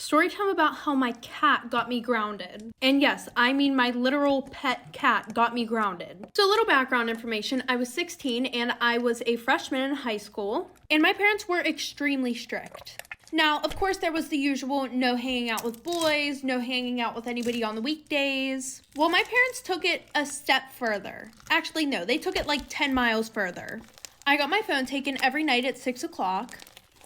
Story time about how my cat got me grounded. And yes, I mean my literal pet cat got me grounded. So a little background information, I was 16 and I was a freshman in high school, and my parents were extremely strict. Now, of course, there was the usual no hanging out with boys, no hanging out with anybody on the weekdays. Well, my parents took it a step further. Actually, no, they took it like 10 miles further. I got my phone taken every night at 6 o'clock.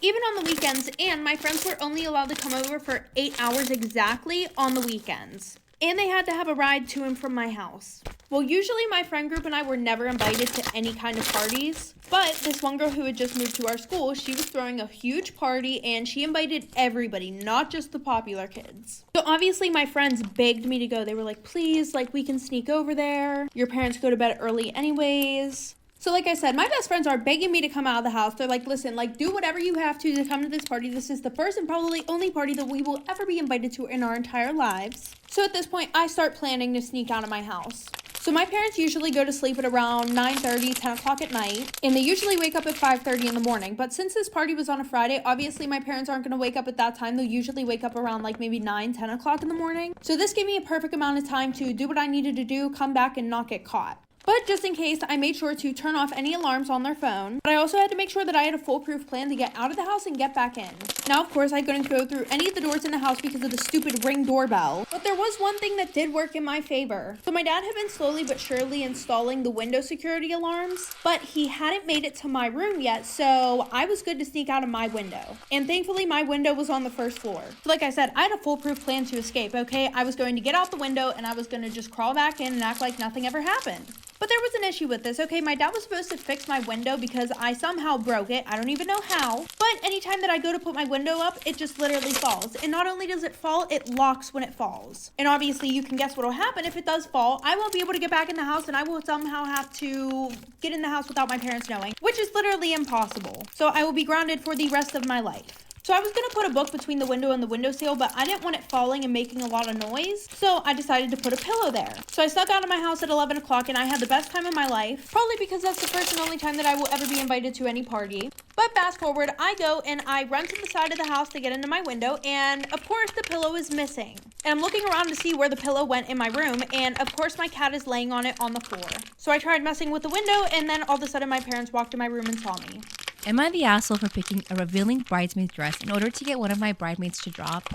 Even on the weekends, and my friends were only allowed to come over for 8 hours exactly on the weekends. And they had to have a ride to and from my house. Well, usually my friend group and I were never invited to any kind of parties, but this one girl who had just moved to our school, she was throwing a huge party and she invited everybody, not just the popular kids. So obviously my friends begged me to go. They were like, please, like we can sneak over there. Your parents go to bed early anyways. So like I said, my best friends are begging me to come out of the house. They're like, listen, like do whatever you have to come to this party. This is the first and probably only party that we will ever be invited to in our entire lives. So at this point, I start planning to sneak out of my house. So my parents usually go to sleep at around 9:30, 10 o'clock at night, and they usually wake up at 5:30 in the morning. But since this party was on a Friday, obviously my parents aren't going to wake up at that time. They'll usually wake up around like maybe 9, 10 o'clock in the morning. So this gave me a perfect amount of time to do what I needed to do, come back and not get caught. But just in case, I made sure to turn off any alarms on their phone. But I also had to make sure that I had a foolproof plan to get out of the house and get back in. Now, of course, I couldn't go through any of the doors in the house because of the stupid Ring doorbell. But there was one thing that did work in my favor. So my dad had been slowly but surely installing the window security alarms, but he hadn't made it to my room yet, so I was good to sneak out of my window. And thankfully, my window was on the first floor. So like I said, I had a foolproof plan to escape, okay? I was going to get out the window and I was going to just crawl back in and act like nothing ever happened. But there was an issue with this, okay? My dad was supposed to fix my window because I somehow broke it. I don't even know how. But anytime that I go to put my window up, it just literally falls. And not only does it fall, it locks when it falls. And obviously you can guess what will happen if it does fall. I won't be able to get back in the house and I will somehow have to get in the house without my parents knowing, which is literally impossible. So I will be grounded for the rest of my life. So I was going to put a book between the window and the windowsill, but I didn't want it falling and making a lot of noise, so I decided to put a pillow there. So I snuck out of my house at 11 o'clock and I had the best time of my life, probably because that's the first and only time that I will ever be invited to any party. But fast forward, I go and I run to the side of the house to get into my window, and of course the pillow is missing. And I'm looking around to see where the pillow went in my room, and of course my cat is laying on it on the floor. So I tried messing with the window, and then all of a sudden my parents walked in my room and saw me. Am I the asshole for picking a revealing bridesmaid dress in order to get one of my bridesmaids to drop?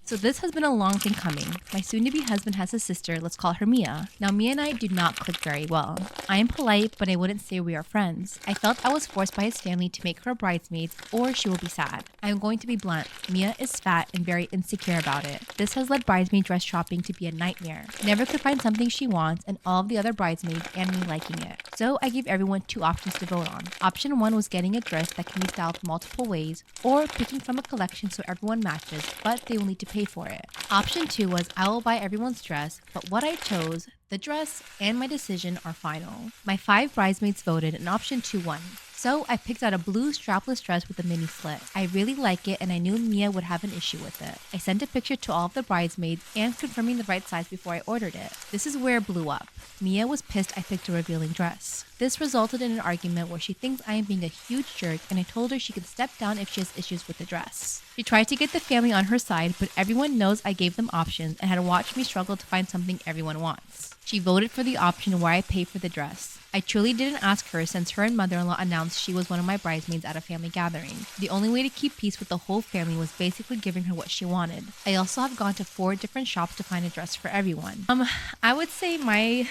So this has been a long thing coming. My soon-to-be husband has a sister, let's call her Mia. Now Mia and I do not click very well. I am polite, but I wouldn't say we are friends. I felt I was forced by his family to make her bridesmaids or she will be sad. I am going to be blunt. Mia is fat and very insecure about it. This has led bridesmaid dress shopping to be a nightmare. Never could find something she wants and all of the other bridesmaids and me liking it. So I gave everyone 2 options to vote on. Option 1 was getting a dress that can be styled multiple ways or picking from a collection so everyone matches, but they will need to pay for it. Option 2 was I will buy everyone's dress, but what I chose, the dress, and my decision are final. My 5 bridesmaids voted and option 2 won. So I picked out a blue strapless dress with a mini slit. I really like it and I knew Mia would have an issue with it. I sent a picture to all of the bridesmaids and confirming the right size before I ordered it. This is where it blew up. Mia was pissed I picked a revealing dress. This resulted in an argument where she thinks I am being a huge jerk and I told her she could step down if she has issues with the dress. She tried to get the family on her side, but everyone knows I gave them options and had to watch me struggle to find something everyone wants. She voted for the option where I pay for the dress. I truly didn't ask her since her and mother-in-law announced she was one of my bridesmaids at a family gathering. The only way to keep peace with the whole family was basically giving her what she wanted. I also have gone to 4 different shops to find a dress for everyone. I would say my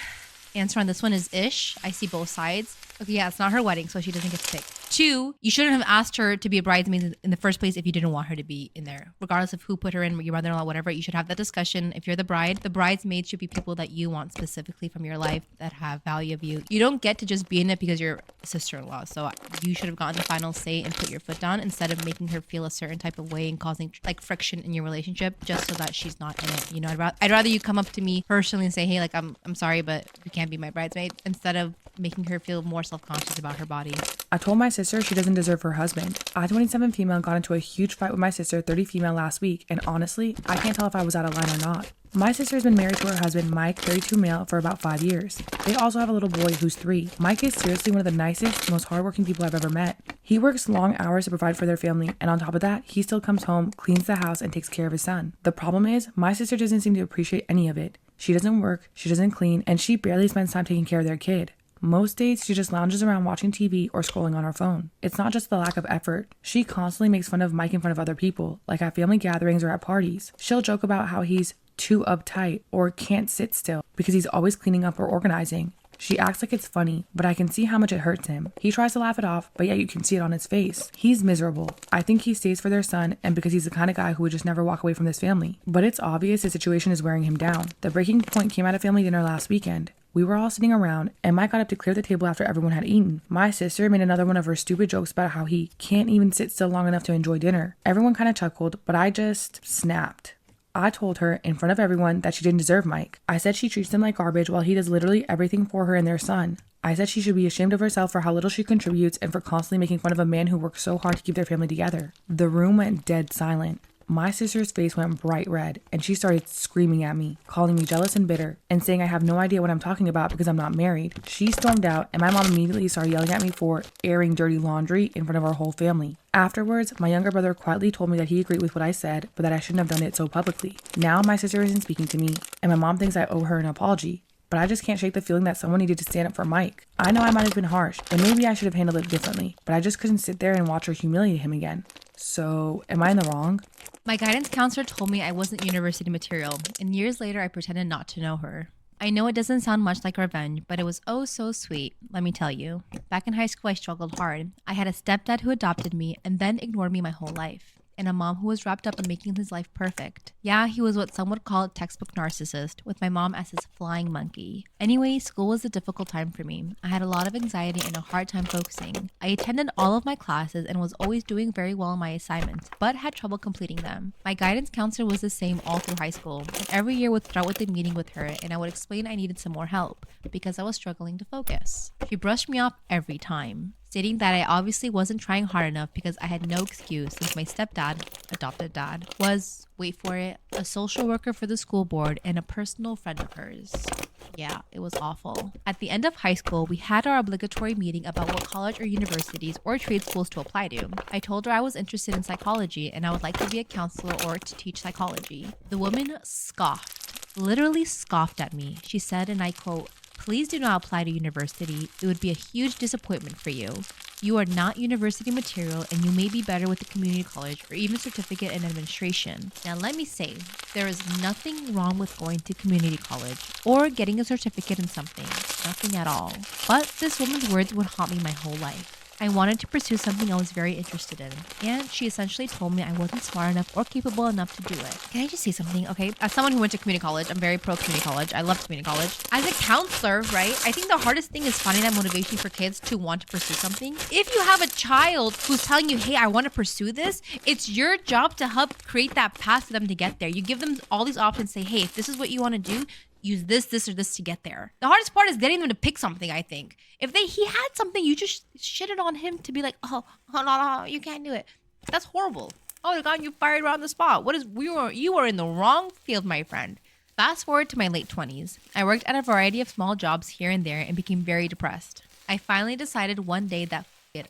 answer on this one is ish. I see both sides. Okay, yeah, it's not her wedding, so she doesn't get to pick. 2, you shouldn't have asked her to be a bridesmaid in the first place if you didn't want her to be in there. Regardless of who put her in, your mother-in-law, whatever, you should have that discussion. If you're the bride, the bridesmaids should be people that you want specifically from your life that have value of you. You don't get to just be in it because you're sister-in-law. So you should have gotten the final say and put your foot down instead of making her feel a certain type of way and causing like friction in your relationship just so that she's not in it. You know, I'd rather you come up to me personally and say, hey, like I'm sorry, but you can't be my bridesmaid, instead of making her feel more self-conscious about her body. I told my sister sister she doesn't deserve her husband. I, 27 female, got into a huge fight with my sister, 30 female, last week, and honestly, I can't tell if I was out of line or not. My sister has been married to her husband, Mike, 32 male, for about 5 years. They also have a little boy who's 3. Mike is seriously one of the nicest, most hardworking people I've ever met. He works long hours to provide for their family, and on top of that, he still comes home, cleans the house, and takes care of his son. The problem is, my sister doesn't seem to appreciate any of it. She doesn't work, she doesn't clean, and she barely spends time taking care of their kid. Most days, she just lounges around watching TV or scrolling on her phone. It's not just the lack of effort. She constantly makes fun of Mike in front of other people, like at family gatherings or at parties. She'll joke about how he's too uptight or can't sit still because he's always cleaning up or organizing. She acts like it's funny, but I can see how much it hurts him. He tries to laugh it off, but yet you can see it on his face. He's miserable. I think he stays for their son and because he's the kind of guy who would just never walk away from this family. But it's obvious his situation is wearing him down. The breaking point came at a family dinner last weekend. We were all sitting around, and Mike got up to clear the table after everyone had eaten. My sister made another one of her stupid jokes about how he can't even sit still long enough to enjoy dinner. Everyone kind of chuckled, but I just snapped. I told her in front of everyone that she didn't deserve Mike. I said she treats him like garbage while he does literally everything for her and their son. I said she should be ashamed of herself for how little she contributes and for constantly making fun of a man who works so hard to keep their family together. The room went dead silent. My sister's face went bright red, and she started screaming at me, calling me jealous and bitter, and saying I have no idea what I'm talking about because I'm not married. She stormed out, and my mom immediately started yelling at me for airing dirty laundry in front of our whole family. Afterwards, my younger brother quietly told me that he agreed with what I said, but that I shouldn't have done it so publicly. Now my sister isn't speaking to me, and my mom thinks I owe her an apology. But I just can't shake the feeling that someone needed to stand up for Mike. I know I might have been harsh, and maybe I should have handled it differently, but I just couldn't sit there and watch her humiliate him again. So, am I in the wrong? My guidance counselor told me I wasn't university material, and years later I pretended not to know her. I know it doesn't sound much like revenge, but it was oh so sweet, let me tell you. Back in high school, I struggled hard. I had a stepdad who adopted me and then ignored me my whole life. And a mom who was wrapped up in making his life perfect. Yeah, he was what some would call a textbook narcissist, with my mom as his flying monkey. Anyway, school was a difficult time for me. I had a lot of anxiety and a hard time focusing. I attended all of my classes and was always doing very well on my assignments, but had trouble completing them. My guidance counselor was the same all through high school, and every year would start with a meeting with her and I would explain I needed some more help because I was struggling to focus. She brushed me off every time, stating that I obviously wasn't trying hard enough because I had no excuse since my stepdad, adopted dad, was, wait for it, a social worker for the school board and a personal friend of hers. Yeah, it was awful. At the end of high school, we had our obligatory meeting about what college or universities or trade schools to apply to. I told her I was interested in psychology and I would like to be a counselor or to teach psychology. The woman scoffed, literally scoffed at me. She said, and I quote, "Please do not apply to university. It would be a huge disappointment for you. You are not university material and you may be better with the community college or even certificate in administration." Now let me say, there is nothing wrong with going to community college or getting a certificate in something. Nothing at all. But this woman's words would haunt me my whole life. I wanted to pursue something I was very interested in, and she essentially told me I wasn't smart enough or capable enough to do it. Can I just say something? Okay, as someone who went to community college, I'm very pro community college. I love community college. As a counselor, right, I think the hardest thing is finding that motivation for kids to want to pursue something. If you have a child who's telling you, hey, I want to pursue this, it's your job to help create that path for them to get there. You give them all these options, say, hey, if this is what you want to do, use this, or this to get there. The hardest part is getting them to pick something, I think. If he had something, you just shitted on him to be like, oh, no, you can't do it. That's horrible. Oh, they got you fired around the spot. You are in the wrong field, my friend. Fast forward to my late 20s. I worked at a variety of small jobs here and there and became very depressed. I finally decided one day that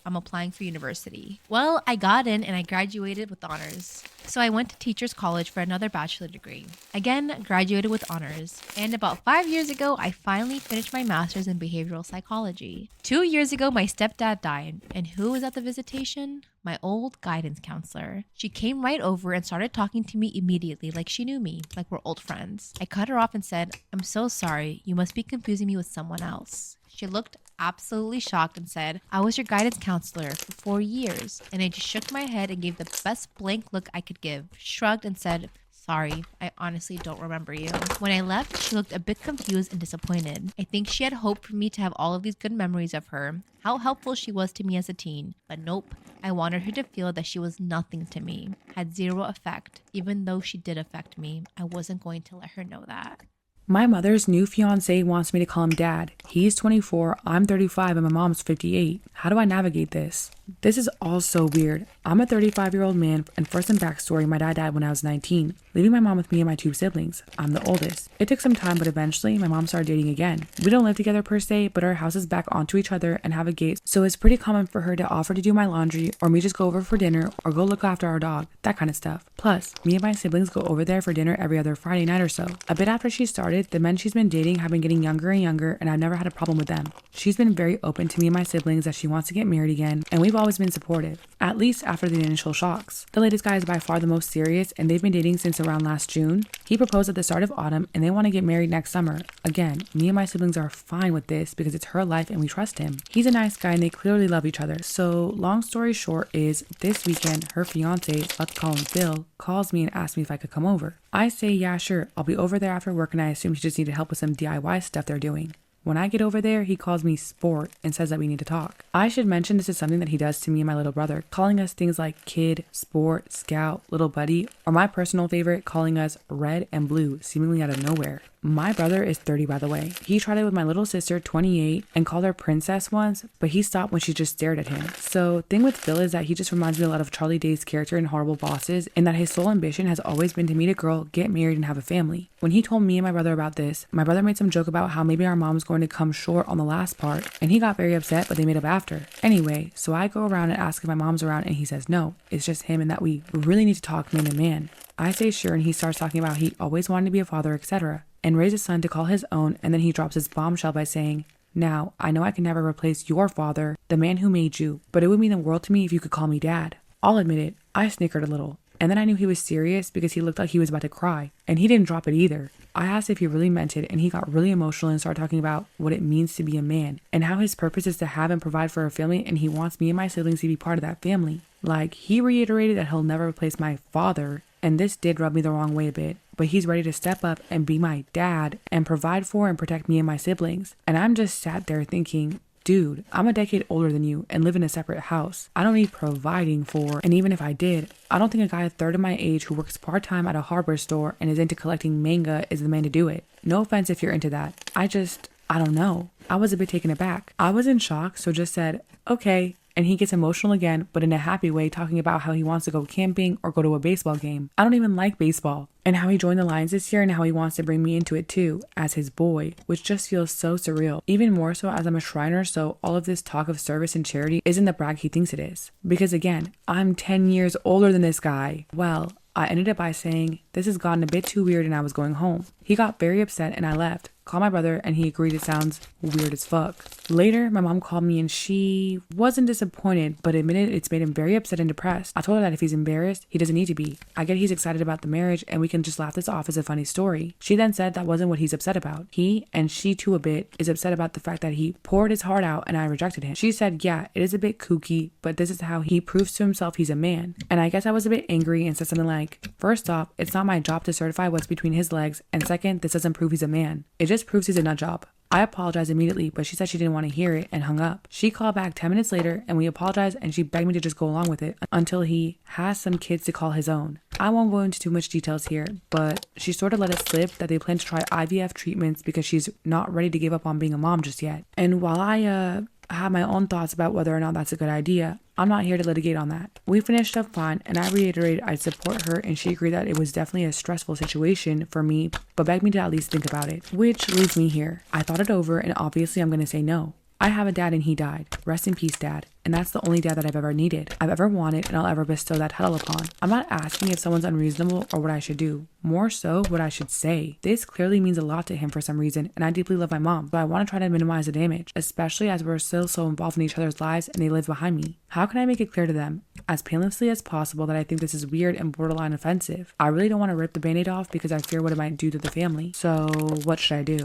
I'm applying for university. Well, I got in and I graduated with honors. So I went to teacher's college for another bachelor degree. Again, graduated with honors. And about 5 years ago, I finally finished my master's in behavioral psychology. 2 years ago, my stepdad died. And who was at the visitation? My old guidance counselor. She came right over and started talking to me immediately like she knew me, like we're old friends. I cut her off and said, "I'm so sorry. You must be confusing me with someone else." She looked absolutely shocked and said, "I was your guidance counselor for 4 years." And I just shook my head and gave the best blank look I could give, shrugged and said, "Sorry, I honestly don't remember you." When I left, she looked a bit confused and disappointed. I think she had hoped for me to have all of these good memories of her, how helpful she was to me as a teen. But nope, I wanted her to feel that she was nothing to me, had zero effect. Even though she did affect me, I wasn't going to let her know that. My mother's new fiance wants me to call him dad. He's 24, I'm 35, and my mom's 58. How do I navigate this? This is all so weird. I'm a 35-year-old man, and for some backstory, my dad died when I was 19, leaving my mom with me and my 2 siblings. I'm the oldest. It took some time, but eventually, my mom started dating again. We don't live together per se, but our houses back onto each other and have a gate, so it's pretty common for her to offer to do my laundry, or me just go over for dinner, or go look after our dog, that kind of stuff. Plus, me and my siblings go over there for dinner every other Friday night or so. A bit after she started, the men she's been dating have been getting younger and younger, and I've never had a problem with them. She's been very open to me and my siblings that she wants to get married again, and we've always been supportive, at least after the initial shocks. The latest guy is by far the most serious, and they've been dating since around last June. He proposed at the start of autumn, and they want to get married next summer. Again, me and my siblings are fine with this because it's her life and we trust him. He's a nice guy and they clearly love each other. So long story short is, this weekend, her fiance, let's call him Phil, calls me and asks me if I could come over. I say, yeah, sure, I'll be over there after work, and I assume she just needed help with some DIY stuff they're doing. When I get over there, he calls me sport and says that we need to talk. I should mention this is something that he does to me and my little brother, calling us things like kid, sport, scout, little buddy, or my personal favorite, calling us red and blue, seemingly out of nowhere. My brother is 30, by the way. He tried it with my little sister, 28, and called her princess once, but he stopped when she just stared at him. So, thing with Phil is that he just reminds me a lot of Charlie Day's character in Horrible Bosses, in that his sole ambition has always been to meet a girl, get married, and have a family. When he told me and my brother about this, my brother made some joke about how maybe our mom's going to come short on the last part, and he got very upset, but they made up after. Anyway, so I go around and ask if my mom's around, and he says no, it's just him and that we really need to talk man to man. I say sure, and he starts talking about he always wanted to be a father, etc., and raise a son to call his own, and then he drops his bombshell by saying, now, I know I can never replace your father, the man who made you, but it would mean the world to me if you could call me dad. I'll admit it, I snickered a little, and then I knew he was serious because he looked like he was about to cry, and he didn't drop it either. I asked if he really meant it, and he got really emotional and started talking about what it means to be a man, and how his purpose is to have and provide for a family, and he wants me and my siblings to be part of that family. Like, he reiterated that he'll never replace my father, and this did rub me the wrong way a bit, but he's ready to step up and be my dad and provide for and protect me and my siblings. And I'm just sat there thinking, dude, I'm a decade older than you and live in a separate house. I don't need providing for, and even if I did, I don't think a guy a third of my age who works part-time at a hardware store and is into collecting manga is the man to do it. No offense if you're into that. I don't know. I was a bit taken aback. I was in shock, so just said, okay. And he gets emotional again, but in a happy way, talking about how he wants to go camping or go to a baseball game. I don't even like baseball. And how he joined the Lions this year and how he wants to bring me into it too, as his boy, which just feels so surreal. Even more so as I'm a Shriner, so all of this talk of service and charity isn't the brag he thinks it is. Because again, I'm 10 years older than this guy. Well, I ended up by saying, this has gotten a bit too weird and I was going home. He got very upset and I left. Called my brother and he agreed it sounds weird as fuck. Later, my mom called me and she wasn't disappointed, but admitted it's made him very upset and depressed. I told her that if he's embarrassed, he doesn't need to be. I get he's excited about the marriage and we can just laugh this off as a funny story. She then said that wasn't what he's upset about. He, and she too a bit, is upset about the fact that he poured his heart out and I rejected him. She said, yeah, it is a bit kooky, but this is how he proves to himself he's a man. And I guess I was a bit angry and said something like, first off, it's not my job to certify what's between his legs, and second, this doesn't prove he's a man. It just proves he's a nut job. I apologized immediately, but she said she didn't want to hear it and hung up. She called back 10 minutes later and we apologized and she begged me to just go along with it until he has some kids to call his own. I won't go into too much details here, but she sort of let it slip that they plan to try IVF treatments because she's not ready to give up on being a mom just yet. And while I have my own thoughts about whether or not that's a good idea, I'm not here to litigate on that. We finished up fine and I reiterated I'd support her and she agreed that it was definitely a stressful situation for me, but begged me to at least think about it. Which leaves me here. I thought it over and obviously I'm going to say no. I have a dad and he died. Rest in peace, Dad. And that's the only dad that I've ever needed, I've ever wanted, and I'll ever bestow that title upon. I'm not asking if someone's unreasonable or what I should do. More so, what I should say. This clearly means a lot to him for some reason, and I deeply love my mom, but I want to try to minimize the damage, especially as we're still so involved in each other's lives and they live behind me. How can I make it clear to them, as painlessly as possible, that I think this is weird and borderline offensive? I really don't want to rip the band-aid off because I fear what it might do to the family. So, what should I do?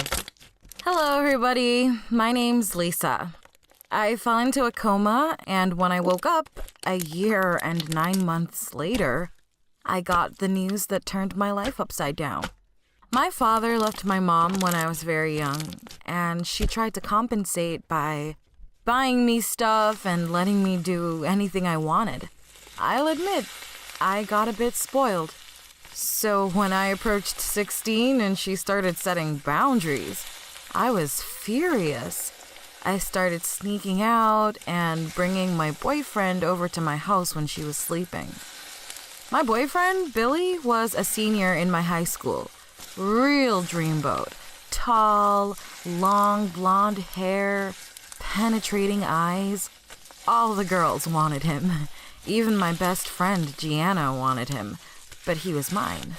Hello, everybody. My name's Lisa. I fell into a coma, and when I woke up, a year and 9 months later, I got the news that turned my life upside down. My father left my mom when I was very young, and she tried to compensate by buying me stuff and letting me do anything I wanted. I'll admit, I got a bit spoiled. So when I approached 16 and she started setting boundaries, I was furious. I started sneaking out and bringing my boyfriend over to my house when she was sleeping. My boyfriend, Billy, was a senior in my high school. Real dreamboat. Tall, long blonde hair, penetrating eyes. All the girls wanted him. Even my best friend, Gianna, wanted him. But he was mine.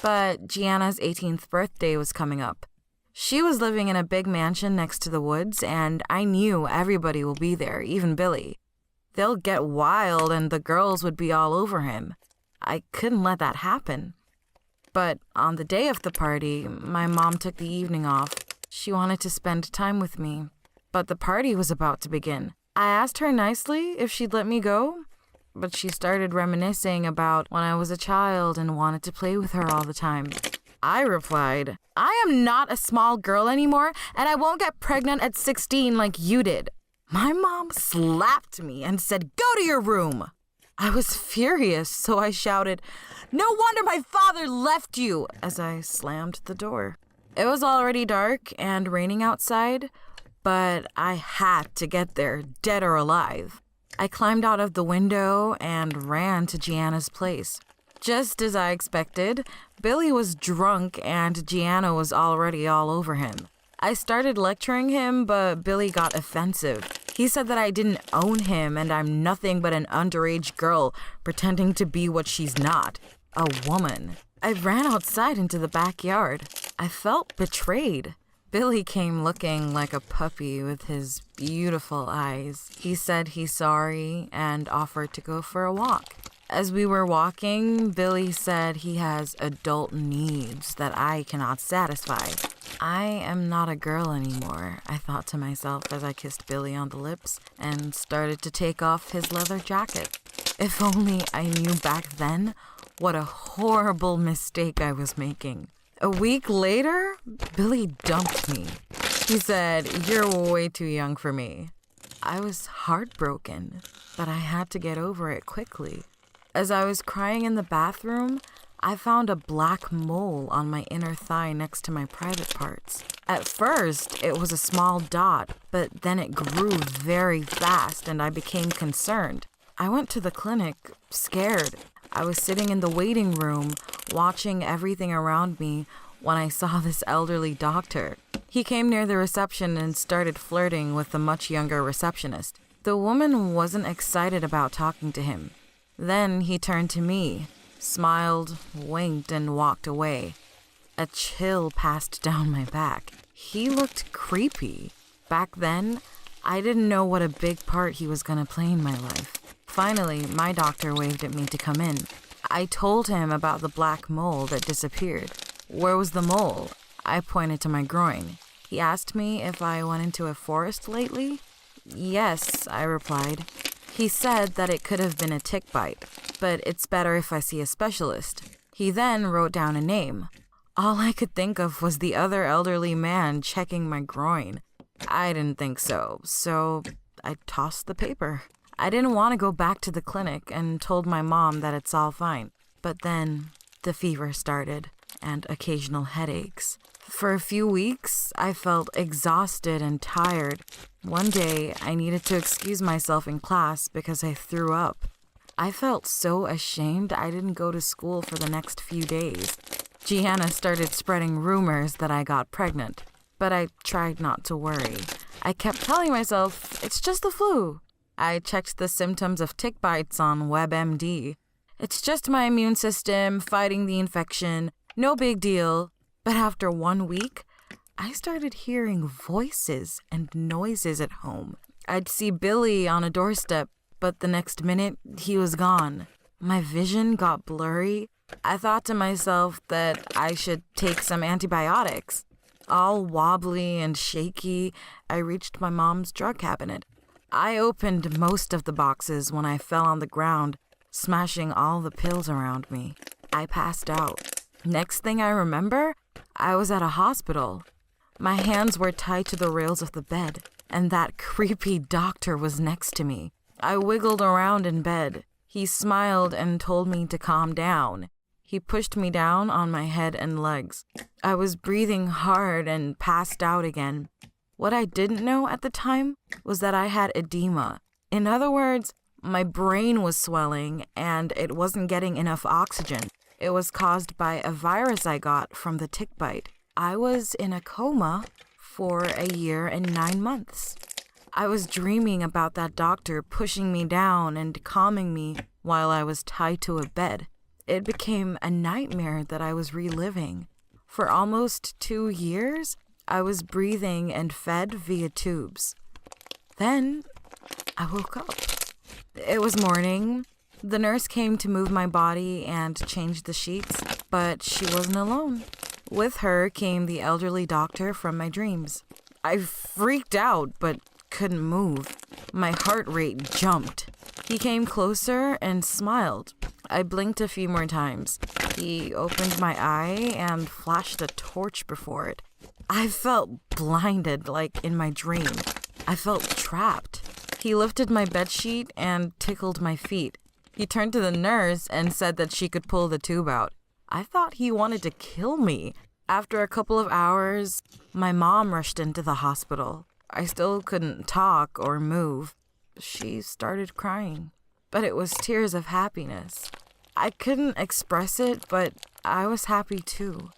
But Gianna's 18th birthday was coming up. She was living in a big mansion next to the woods, and I knew everybody will be there, even Billy. They'll get wild and the girls would be all over him. I couldn't let that happen. But on the day of the party, my mom took the evening off. She wanted to spend time with me, but the party was about to begin. I asked her nicely if she'd let me go, but she started reminiscing about when I was a child and wanted to play with her all the time. I replied, I am not a small girl anymore, and I won't get pregnant at 16 like you did. My mom slapped me and said, go to your room. I was furious, so I shouted, no wonder my father left you, as I slammed the door. It was already dark and raining outside, but I had to get there, dead or alive. I climbed out of the window and ran to Gianna's place. Just as I expected, Billy was drunk and Gianna was already all over him. I started lecturing him, but Billy got offensive. He said that I didn't own him and I'm nothing but an underage girl pretending to be what she's not, a woman. I ran outside into the backyard. I felt betrayed. Billy came looking like a puppy with his beautiful eyes. He said he's sorry and offered to go for a walk. As we were walking, Billy said he has adult needs that I cannot satisfy. I am not a girl anymore, I thought to myself as I kissed Billy on the lips and started to take off his leather jacket. If only I knew back then what a horrible mistake I was making. A week later, Billy dumped me. He said, you're way too young for me. I was heartbroken, but I had to get over it quickly. As I was crying in the bathroom, I found a black mole on my inner thigh next to my private parts. At first, it was a small dot, but then it grew very fast and I became concerned. I went to the clinic, scared. I was sitting in the waiting room, watching everything around me when I saw this elderly doctor. He came near the reception and started flirting with the much younger receptionist. The woman wasn't excited about talking to him. Then he turned to me, smiled, winked, and walked away. A chill passed down my back. He looked creepy. Back then, I didn't know what a big part he was going to play in my life. Finally, my doctor waved at me to come in. I told him about the black mole that disappeared. Where was the mole? I pointed to my groin. He asked me if I went into a forest lately. Yes, I replied. He said that it could have been a tick bite, but it's better if I see a specialist. He then wrote down a name. All I could think of was the other elderly man checking my groin. I didn't think so I tossed the paper. I didn't want to go back to the clinic and told my mom that it's all fine. But then the fever started and occasional headaches. For a few weeks, I felt exhausted and tired. One day, I needed to excuse myself in class because I threw up. I felt so ashamed I didn't go to school for the next few days. Gianna started spreading rumors that I got pregnant, but I tried not to worry. I kept telling myself, it's just the flu. I checked the symptoms of tick bites on WebMD. It's just my immune system fighting the infection, no big deal. But after 1 week, I started hearing voices and noises at home. I'd see Billy on a doorstep, but the next minute, he was gone. My vision got blurry. I thought to myself that I should take some antibiotics. All wobbly and shaky, I reached my mom's drug cabinet. I opened most of the boxes when I fell on the ground, smashing all the pills around me. I passed out. Next thing I remember, I was at a hospital. My hands were tied to the rails of the bed, and that creepy doctor was next to me. I wiggled around in bed. He smiled and told me to calm down. He pushed me down on my head and legs. I was breathing hard and passed out again. What I didn't know at the time was that I had edema. In other words, my brain was swelling and it wasn't getting enough oxygen. It was caused by a virus I got from the tick bite. I was in a coma for a year and 9 months. I was dreaming about that doctor pushing me down and calming me while I was tied to a bed. It became a nightmare that I was reliving. For almost 2 years, I was breathing and fed via tubes. Then I woke up. It was morning. The nurse came to move my body and change the sheets, but she wasn't alone. With her came the elderly doctor from my dreams. I freaked out, but couldn't move. My heart rate jumped. He came closer and smiled. I blinked a few more times. He opened my eye and flashed a torch before it. I felt blinded, like in my dream. I felt trapped. He lifted my bedsheet and tickled my feet. He turned to the nurse and said that she could pull the tube out. I thought he wanted to kill me. After a couple of hours, my mom rushed into the hospital. I still couldn't talk or move. She started crying, but it was tears of happiness. I couldn't express it, but I was happy too.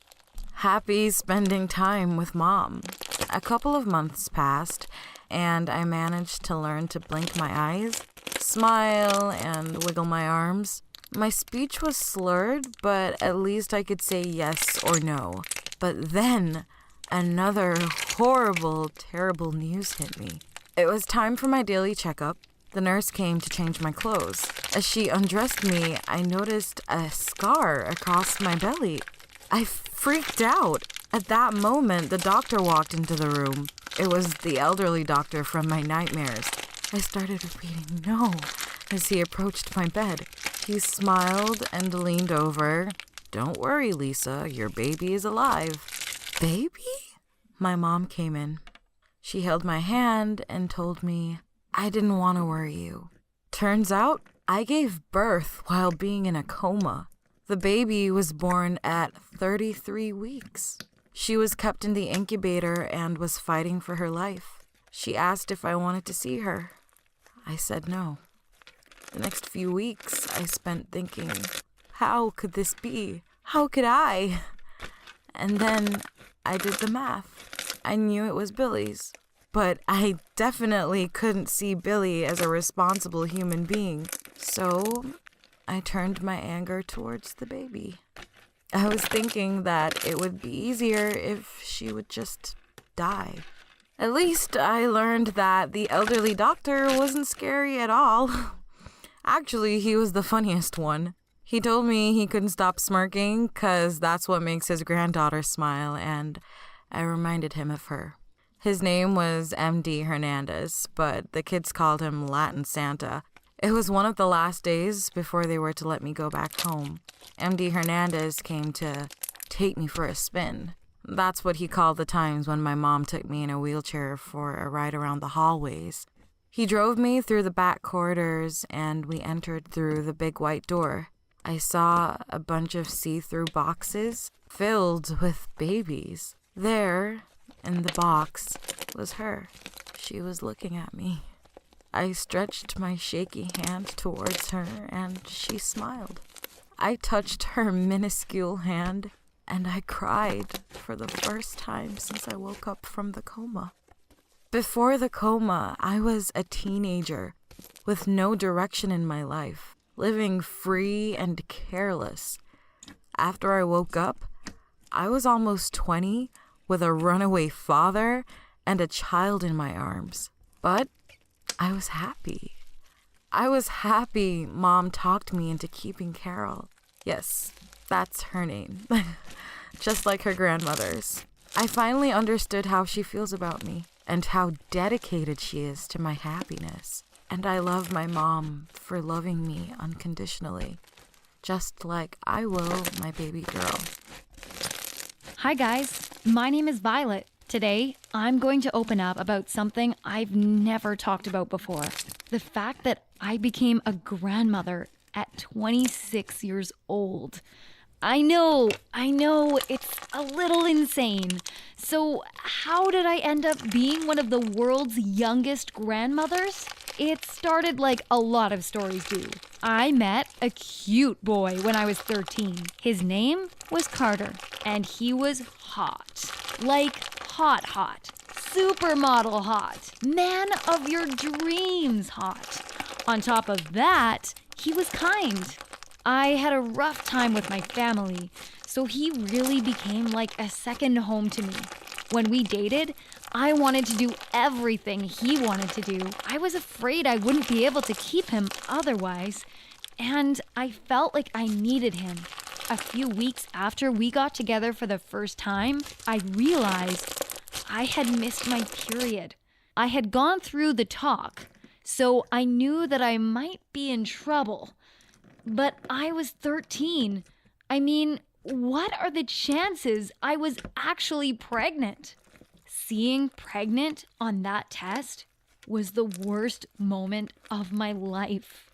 Happy spending time with Mom. A couple of months passed, and I managed to learn to blink my eyes, smile, and wiggle my arms. My speech was slurred, but at least I could say yes or no. But then, another horrible, terrible news hit me. It was time for my daily checkup. The nurse came to change my clothes. As she undressed me, I noticed a scar across my belly. I freaked out. At that moment, the doctor walked into the room. It was the elderly doctor from my nightmares. I started repeating no as he approached my bed. He smiled and leaned over. "Don't worry, Lisa, your baby is alive." "Baby?" My mom came in. She held my hand and told me, "I didn't want to worry you. Turns out, I gave birth while being in a coma. The baby was born at 33 weeks. She was kept in the incubator and was fighting for her life. She asked if I wanted to see her. I said no. The next few weeks, I spent thinking, how could this be? How could I? And then I did the math. I knew it was Billy's, but I definitely couldn't see Billy as a responsible human being. So I turned my anger towards the baby. I was thinking that it would be easier if she would just die. At least I learned that the elderly doctor wasn't scary at all. Actually, he was the funniest one. He told me he couldn't stop smirking because that's what makes his granddaughter smile, and I reminded him of her. His name was MD Hernandez, but the kids called him Latin Santa. It was one of the last days before they were to let me go back home. MD Hernandez came to take me for a spin. That's what he called the times when my mom took me in a wheelchair for a ride around the hallways. He drove me through the back corridors, and we entered through the big white door. I saw a bunch of see-through boxes filled with babies. There, in the box, was her. She was looking at me. I stretched my shaky hand towards her, and she smiled. I touched her minuscule hand, and I cried for the first time since I woke up from the coma. Before the coma, I was a teenager with no direction in my life, living free and careless. After I woke up, I was almost 20 with a runaway father and a child in my arms. But I was happy. I was happy Mom talked me into keeping Carol. Yes, that's her name. Just like her grandmother's. I finally understood how she feels about me and how dedicated she is to my happiness. And I love my mom for loving me unconditionally, just like I will my baby girl. Hi guys, my name is Violet. Today, I'm going to open up about something I've never talked about before. The fact that I became a grandmother at 26 years old. I know, it's a little insane. So, how did I end up being one of the world's youngest grandmothers? It started like a lot of stories do. I met a cute boy when I was 13. His name was Carter, and he was hot. Like hot. Supermodel hot. Man of your dreams hot. On top of that, he was kind. I had a rough time with my family, so he really became like a second home to me. When we dated, I wanted to do everything he wanted to do. I was afraid I wouldn't be able to keep him otherwise, and I felt like I needed him. A few weeks after we got together for the first time, I realized I had missed my period. I had gone through the talk, so I knew that I might be in trouble. But I was 13. I mean, what are the chances I was actually pregnant? Seeing pregnant on that test was the worst moment of my life.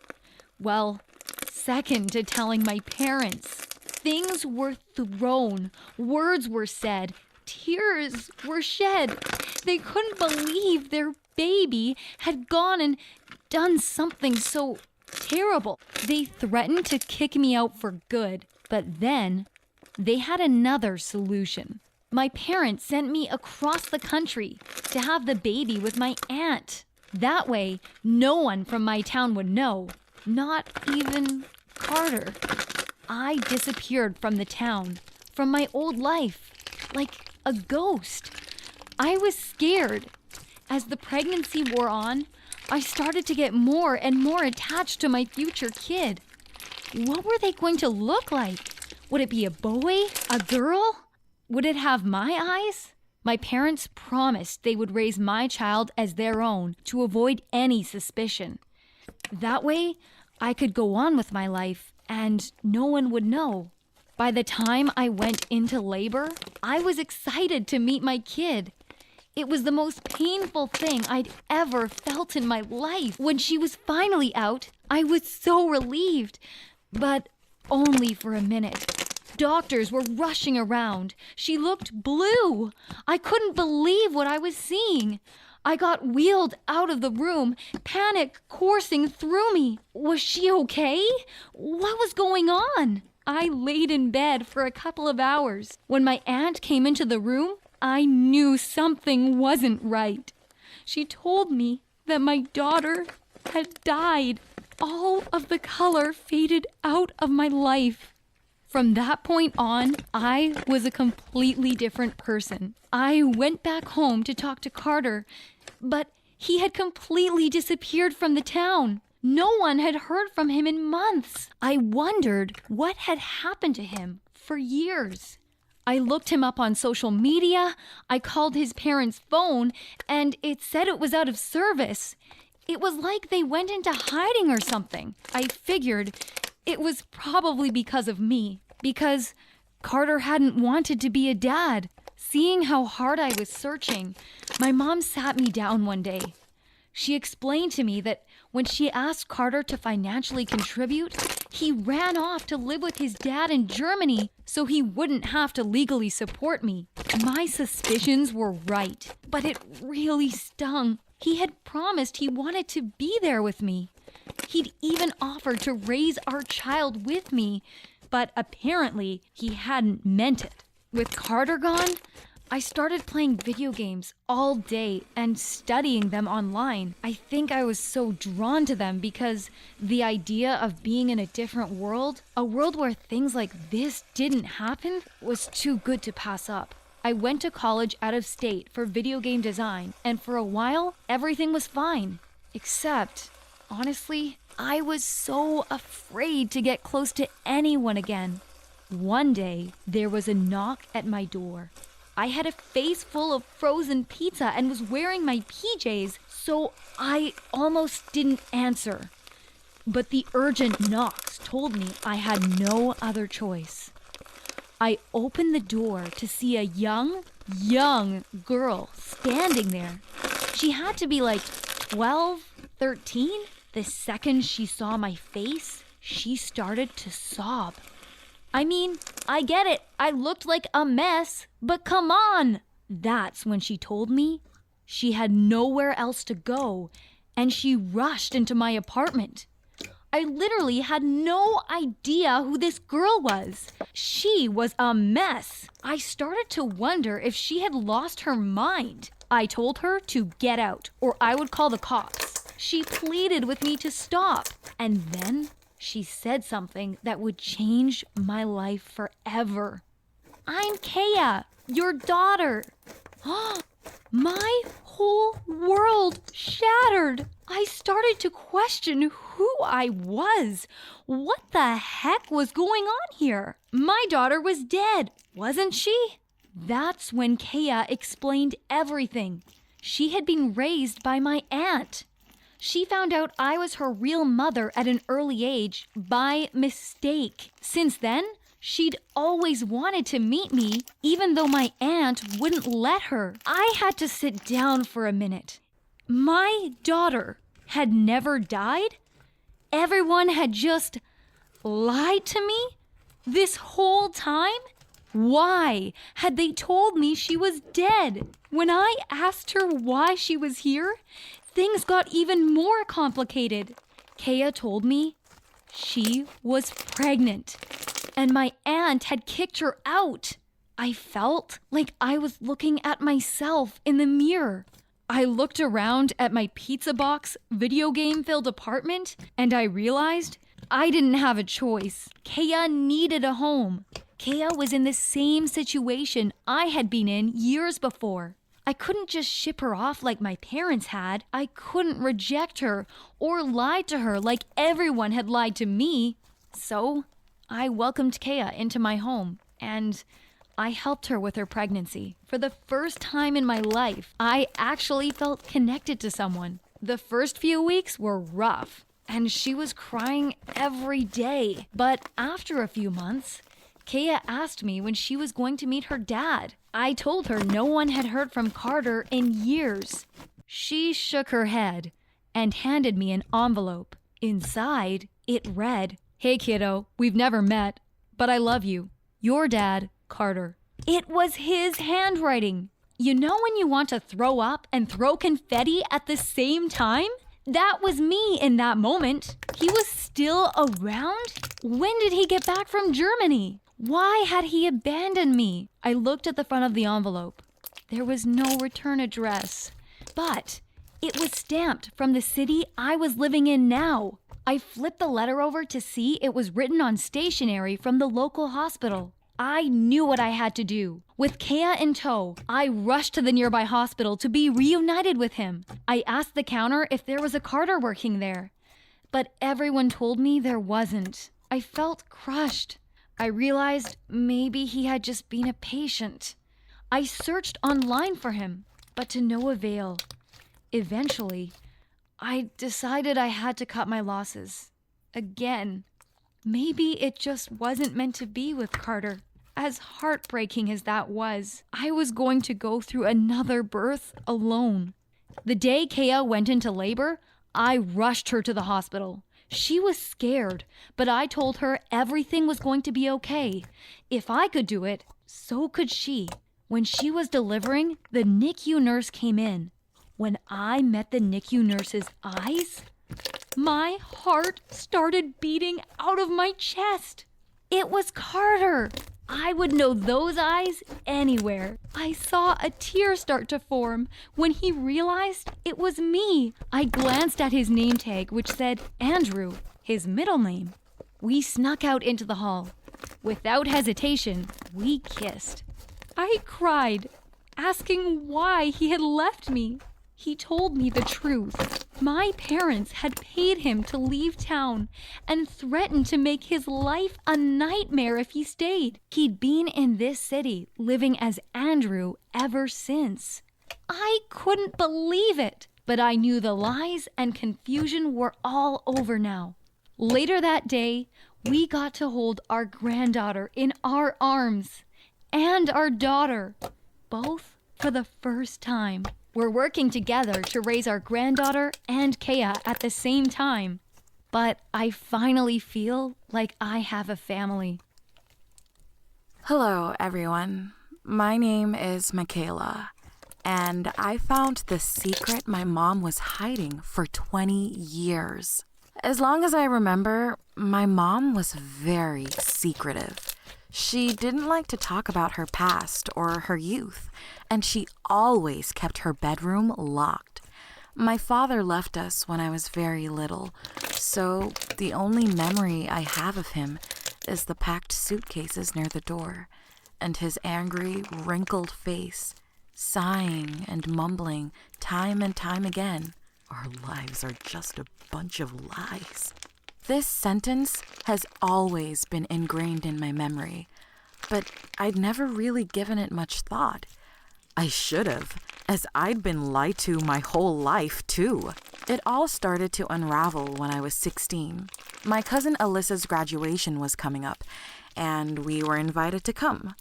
Well, second to telling my parents. Things were thrown, words were said, tears were shed. They couldn't believe their baby had gone and done something so terrible. They threatened to kick me out for good, but then they had another solution. My parents sent me across the country to have the baby with my aunt. That way, no one from my town would know, not even Carter. I disappeared from the town, from my old life, like a ghost. I was scared. As the pregnancy wore on, I started to get more and more attached to my future kid. What were they going to look like? Would it be a boy? A girl? Would it have my eyes? My parents promised they would raise my child as their own to avoid any suspicion. That way, I could go on with my life and no one would know. By the time I went into labor, I was excited to meet my kid. It was the most painful thing I'd ever felt in my life. When she was finally out, I was so relieved, but only for a minute. Doctors were rushing around. She looked blue. I couldn't believe what I was seeing. I got wheeled out of the room, panic coursing through me. Was she okay? What was going on? I laid in bed for a couple of hours. When my aunt came into the room, I knew something wasn't right. She told me that my daughter had died. All of the color faded out of my life. From that point on, I was a completely different person. I went back home to talk to Carter, but he had completely disappeared from the town. No one had heard from him in months. I wondered what had happened to him for years. I looked him up on social media, I called his parents' phone, and it said it was out of service. It was like they went into hiding or something. I figured it was probably because of me, because Carter hadn't wanted to be a dad. Seeing how hard I was searching, my mom sat me down one day. She explained to me that when she asked Carter to financially contribute, he ran off to live with his dad in Germany so he wouldn't have to legally support me. My suspicions were right, but it really stung. He had promised he wanted to be there with me. He'd even offered to raise our child with me, but apparently he hadn't meant it. With Carter gone, I started playing video games all day and studying them online. I think I was so drawn to them because the idea of being in a different world, a world where things like this didn't happen, was too good to pass up. I went to college out of state for video game design, and for a while, everything was fine. Except, honestly, I was so afraid to get close to anyone again. One day, there was a knock at my door. I had a face full of frozen pizza and was wearing my PJs, so I almost didn't answer. But the urgent knocks told me I had no other choice. I opened the door to see a young girl standing there. She had to be like 12, 13. The second she saw my face, she started to sob. I mean, I get it. I looked like a mess, but come on. That's when she told me she had nowhere else to go, and she rushed into my apartment. I literally had no idea who this girl was. She was a mess. I started to wonder if she had lost her mind. I told her to get out, or I would call the cops. She pleaded with me to stop, and then she said something that would change my life forever. I'm Kea, your daughter. My whole world shattered. I started to question who I was. What the heck was going on here? My daughter was dead, wasn't she? That's when Kea explained everything. She had been raised by my aunt. She found out I was her real mother at an early age by mistake. Since then, she'd always wanted to meet me, even though my aunt wouldn't let her. I had to sit down for a minute. My daughter had never died? Everyone had just lied to me? This whole time? Why had they told me she was dead? When I asked her why she was here, things got even more complicated. Kea told me she was pregnant, and my aunt had kicked her out. I felt like I was looking at myself in the mirror. I looked around at my pizza box, video game-filled apartment, and I realized I didn't have a choice. Kea needed a home. Kea was in the same situation I had been in years before. I couldn't just ship her off like my parents had. I couldn't reject her or lie to her like everyone had lied to me. So I welcomed Kea into my home, and I helped her with her pregnancy. For the first time in my life, I actually felt connected to someone. The first few weeks were rough, and she was crying every day. But after a few months, Kea asked me when she was going to meet her dad. I told her no one had heard from Carter in years. She shook her head and handed me an envelope. Inside, it read, "Hey kiddo, we've never met, but I love you. Your dad, Carter." It was his handwriting. You know when you want to throw up and throw confetti at the same time? That was me in that moment. He was still around? When did he get back from Germany? Why had he abandoned me? I looked at the front of the envelope. There was no return address, but it was stamped from the city I was living in now. I flipped the letter over to see it was written on stationery from the local hospital. I knew what I had to do. With Kea in tow, I rushed to the nearby hospital to be reunited with him. I asked the counter if there was a Carter working there, but everyone told me there wasn't. I felt crushed. I realized maybe he had just been a patient. I searched online for him, but to no avail. Eventually, I decided I had to cut my losses. Again. Maybe it just wasn't meant to be with Carter. As heartbreaking as that was, I was going to go through another birth alone. The day Kea went into labor, I rushed her to the hospital. She was scared, but I told her everything was going to be okay. If I could do it, so could she. When she was delivering, the NICU nurse came in. When I met the NICU nurse's eyes, my heart started beating out of my chest. It was Carter. I would know those eyes anywhere. I saw a tear start to form when he realized it was me. I glanced at his name tag, which said Andrew, his middle name. We snuck out into the hall. Without hesitation, we kissed. I cried, asking why he had left me. He told me the truth. My parents had paid him to leave town and threatened to make his life a nightmare if he stayed. He'd been in this city living as Andrew ever since. I couldn't believe it, but I knew the lies and confusion were all over now. Later that day, we got to hold our granddaughter in our arms and our daughter, both for the first time. We're working together to raise our granddaughter and Kea at the same time. But I finally feel like I have a family. Hello, everyone. My name is Michaela, and I found the secret my mom was hiding for 20 years. As long as I remember, my mom was very secretive. She didn't like to talk about her past or her youth, and she always kept her bedroom locked. My father left us when I was very little, so the only memory I have of him is the packed suitcases near the door, and his angry, wrinkled face, sighing and mumbling time and time again, "Our lives are just a bunch of lies." This sentence has always been ingrained in my memory, but I'd never really given it much thought. I should have, as I'd been lied to my whole life, too. It all started to unravel when I was 16. My cousin Alyssa's graduation was coming up, and we were invited to come.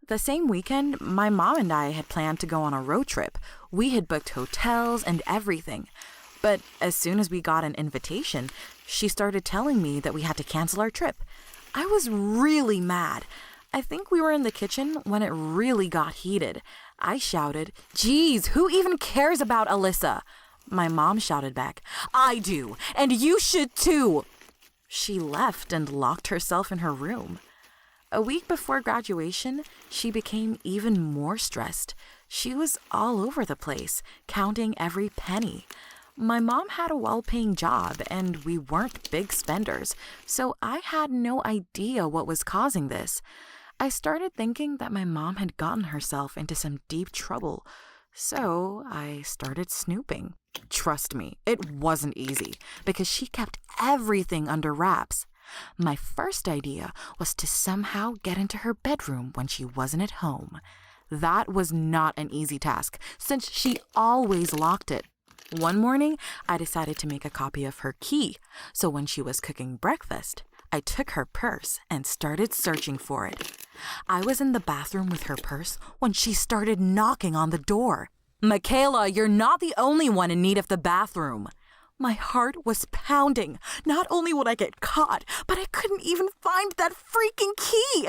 The same weekend, my mom and I had planned to go on a road trip. We had booked hotels and everything. But as soon as we got an invitation, she started telling me that we had to cancel our trip. I was really mad. I think we were in the kitchen when it really got heated. I shouted, "Geez, who even cares about Alyssa?" My mom shouted back, "I do, and you should too." She left and locked herself in her room. A week before graduation, she became even more stressed. She was all over the place, counting every penny. My mom had a well-paying job, and we weren't big spenders, so I had no idea what was causing this. I started thinking that my mom had gotten herself into some deep trouble, so I started snooping. Trust me, it wasn't easy, because she kept everything under wraps. My first idea was to somehow get into her bedroom when she wasn't at home. That was not an easy task, since she always locked it. One morning, I decided to make a copy of her key, so when she was cooking breakfast, I took her purse and started searching for it. I was in the bathroom with her purse when she started knocking on the door. "Michaela, you're not the only one in need of the bathroom." My heart was pounding. Not only would I get caught, but I couldn't even find that freaking key.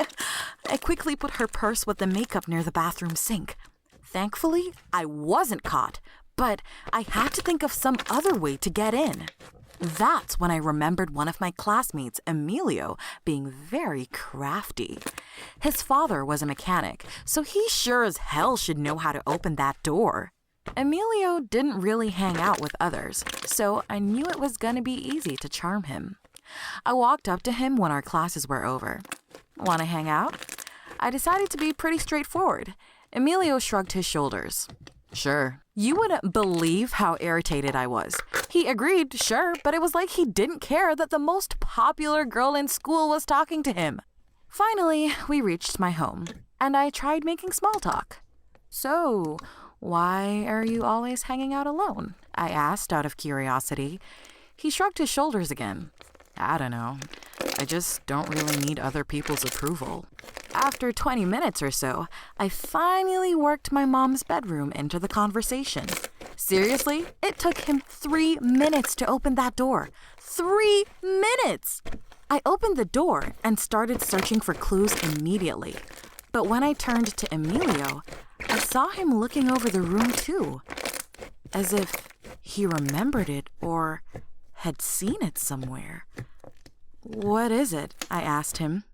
I quickly put her purse with the makeup near the bathroom sink. Thankfully, I wasn't caught, but I had to think of some other way to get in. That's when I remembered one of my classmates, Emilio, being very crafty. His father was a mechanic, so he sure as hell should know how to open that door. Emilio didn't really hang out with others, so I knew it was gonna be easy to charm him. I walked up to him when our classes were over. "Want to hang out?" I decided to be pretty straightforward. Emilio shrugged his shoulders. "Sure." You wouldn't believe how irritated I was. He agreed, sure, but it was like he didn't care that the most popular girl in school was talking to him. Finally, we reached my home, and I tried making small talk. "So, why are you always hanging out alone?" I asked out of curiosity. He shrugged his shoulders again. "I don't know. I just don't really need other people's approval." After 20 minutes or so, I finally worked my mom's bedroom into the conversation. Seriously, it took him 3 minutes to open that door. 3 minutes! I opened the door and started searching for clues immediately. But when I turned to Emilio, I saw him looking over the room too, as if he remembered it or had seen it somewhere. "What is it?" I asked him.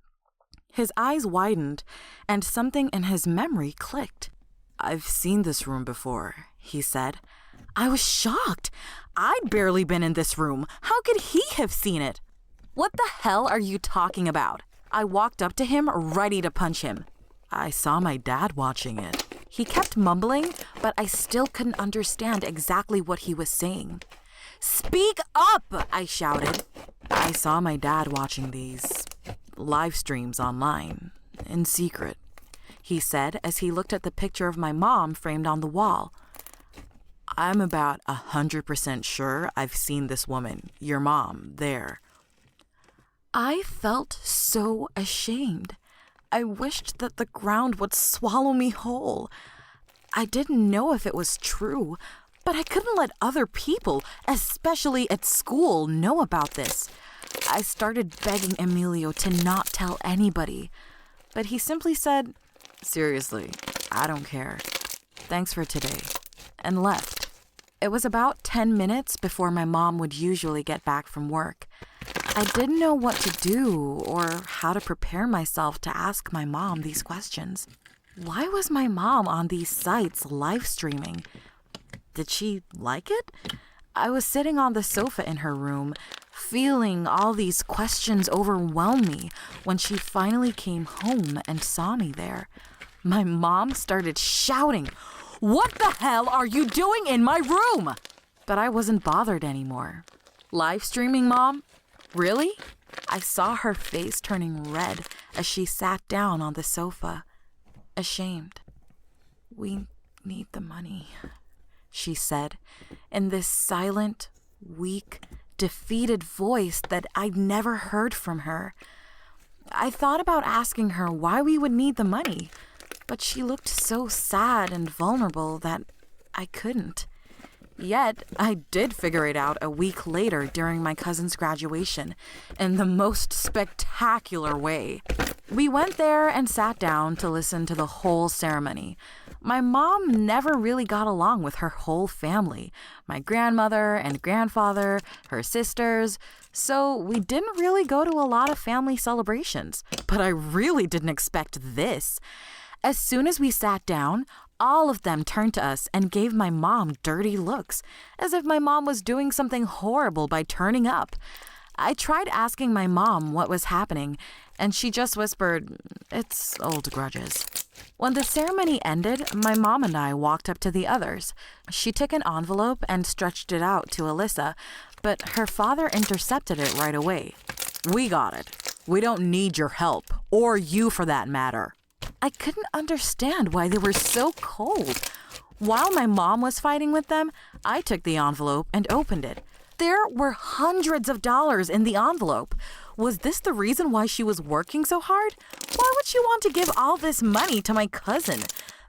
His eyes widened, and something in his memory clicked. "I've seen this room before," he said. I was shocked. I'd barely been in this room. How could he have seen it? "What the hell are you talking about?" I walked up to him, ready to punch him. "I saw my dad watching it." He kept mumbling, but I still couldn't understand exactly what he was saying. "Speak up!" I shouted. "I saw my dad watching these live streams online, in secret," he said as he looked at the picture of my mom framed on the wall. "I'm about 100% sure I've seen this woman, your mom, there." I felt so ashamed. I wished that the ground would swallow me whole. I didn't know if it was true, but I couldn't let other people, especially at school, know about this. I started begging Emilio to not tell anybody, but he simply said, "Seriously, I don't care. Thanks for today," and left. It was about 10 minutes before my mom would usually get back from work. I didn't know what to do or how to prepare myself to ask my mom these questions. Why was my mom on these sites live streaming? Did she like it? I was sitting on the sofa in her room, feeling all these questions overwhelm me when she finally came home and saw me there. My mom started shouting, "What the hell are you doing in my room?" But I wasn't bothered anymore. "Live streaming, Mom? Really?" I saw her face turning red as she sat down on the sofa, ashamed. "We need the money," she said, in this silent, weak, defeated voice that I'd never heard from her. I thought about asking her why we would need the money, but she looked so sad and vulnerable that I couldn't. Yet, I did figure it out a week later during my cousin's graduation in the most spectacular way. We went there and sat down to listen to the whole ceremony. My mom never really got along with her whole family, my grandmother and grandfather, her sisters, so we didn't really go to a lot of family celebrations. But I really didn't expect this. As soon as we sat down, all of them turned to us and gave my mom dirty looks, as if my mom was doing something horrible by turning up. I tried asking my mom what was happening, and she just whispered, "It's old grudges." When the ceremony ended, my mom and I walked up to the others. She took an envelope and stretched it out to Alyssa, but her father intercepted it right away. "We got it. We don't need your help, or you for that matter." I couldn't understand why they were so cold. While my mom was fighting with them, I took the envelope and opened it. There were hundreds of dollars in the envelope. Was this the reason why she was working so hard? Why would she want to give all this money to my cousin?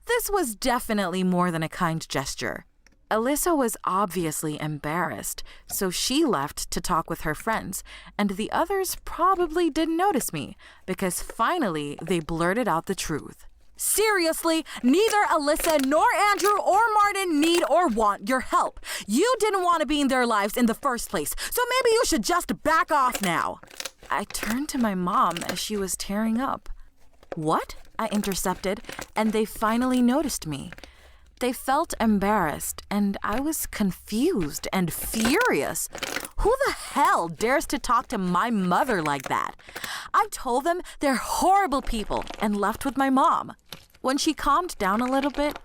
This was definitely more than a kind gesture. Alyssa was obviously embarrassed, so she left to talk with her friends, and the others probably didn't notice me, because finally they blurted out the truth. "Seriously, neither Alyssa nor Andrew or Martin need or want your help. You didn't want to be in their lives in the first place, so maybe you should just back off now." I turned to my mom as she was tearing up. "What?" I intercepted, and they finally noticed me. They felt embarrassed, and I was confused and furious. Who the hell dares to talk to my mother like that? I told them they're horrible people and left with my mom. When she calmed down a little bit,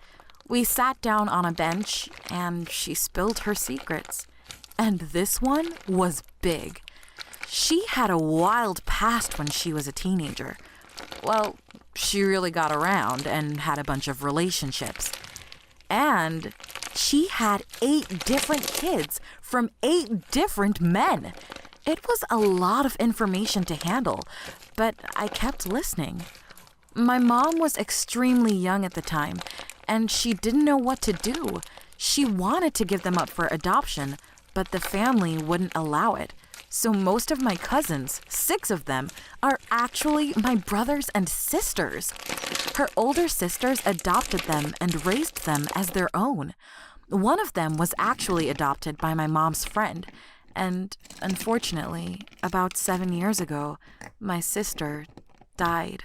we sat down on a bench and she spilled her secrets. And this one was big. She had a wild past when she was a teenager. Well, she really got around and had a bunch of relationships. And she had 8 different kids from 8 different men. It was a lot of information to handle, but I kept listening. My mom was extremely young at the time, and she didn't know what to do. She wanted to give them up for adoption, but the family wouldn't allow it. So most of my cousins, 6 of them, are actually my brothers and sisters. Her older sisters adopted them and raised them as their own. One of them was actually adopted by my mom's friend. And unfortunately, about 7 years ago, my sister died.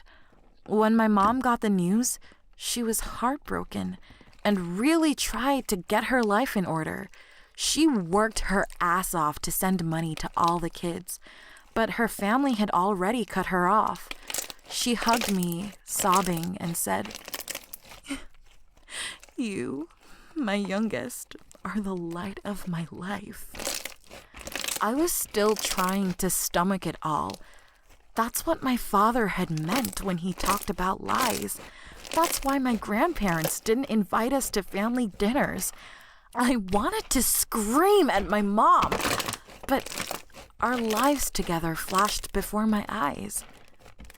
When my mom got the news, she was heartbroken and really tried to get her life in order. She worked her ass off to send money to all the kids, but her family had already cut her off. She hugged me, sobbing, and said, "You, my youngest, are the light of my life." I was still trying to stomach it all. That's what my father had meant when he talked about lies. That's why my grandparents didn't invite us to family dinners. I wanted to scream at my mom, but our lives together flashed before my eyes.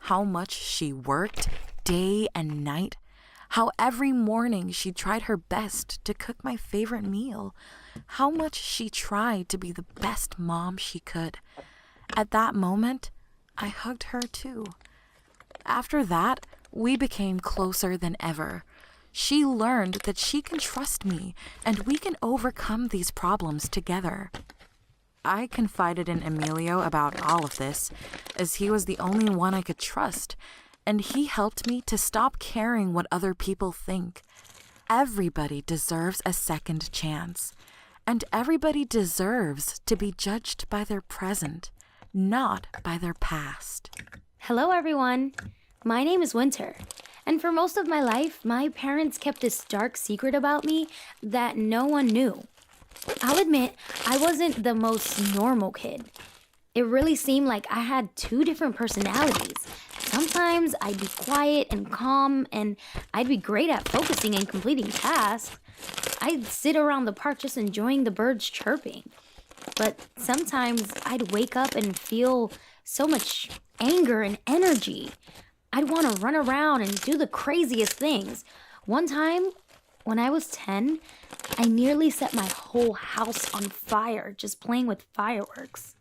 How much she worked day and night. How every morning she tried her best to cook my favorite meal. How much she tried to be the best mom she could. At that moment, I hugged her too. After that, we became closer than ever. She learned that she can trust me and we can overcome these problems together. I confided in Emilio about all of this, as he was the only one I could trust, and he helped me to stop caring what other people think. Everybody deserves a second chance, and everybody deserves to be judged by their present, not by their past. Hello, everyone. My name is Winter, and for most of my life, my parents kept this dark secret about me that no one knew. I'll admit, I wasn't the most normal kid. It really seemed like I had two different personalities. Sometimes I'd be quiet and calm, and I'd be great at focusing and completing tasks. I'd sit around the park just enjoying the birds chirping. But sometimes I'd wake up and feel so much anger and energy. I'd want to run around and do the craziest things. One time, when I was 10, I nearly set my whole house on fire just playing with fireworks.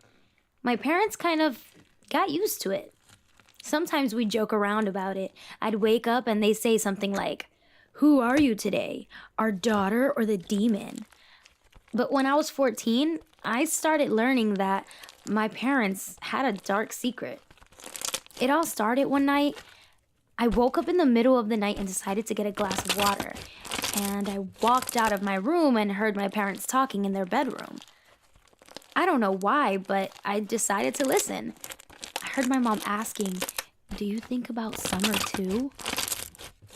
My parents kind of got used to it. Sometimes we joke around about it. I'd wake up and they'd say something like, "Who are you today? Our daughter or the demon?" But when I was 14, I started learning that my parents had a dark secret. It all started one night. I woke up in the middle of the night and decided to get a glass of water. And I walked out of my room and heard my parents talking in their bedroom. I don't know why, but I decided to listen. I heard my mom asking, "Do you think about summer too?"